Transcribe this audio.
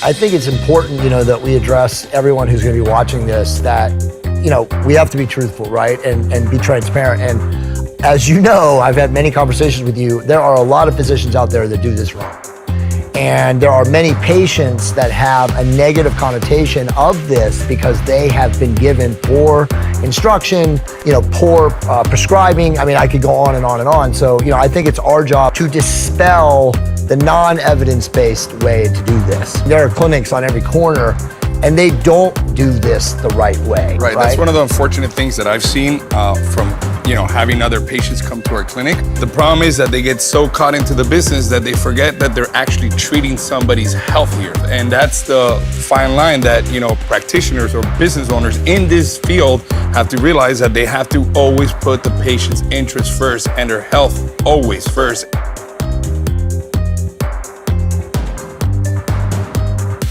I think it's important, that we address everyone who's going to be watching this that, we have to be truthful, right? And be transparent. And as you know, I've had many conversations with you. There are a lot of physicians out there that do this wrong. And there are many patients that have a negative connotation of this because they have been given poor instruction, poor prescribing. I mean, I could go on and on and on. So, I think it's our job to dispel the non-evidence-based way to do this. There are clinics on every corner, and they don't do this the right way. Right. That's one of the unfortunate things that I've seen from having other patients come to our clinic. The problem is that they get so caught into the business that they forget that they're actually treating somebody's health here. And that's the fine line that, practitioners or business owners in this field have to realize, that they have to always put the patient's interest first and their health always first.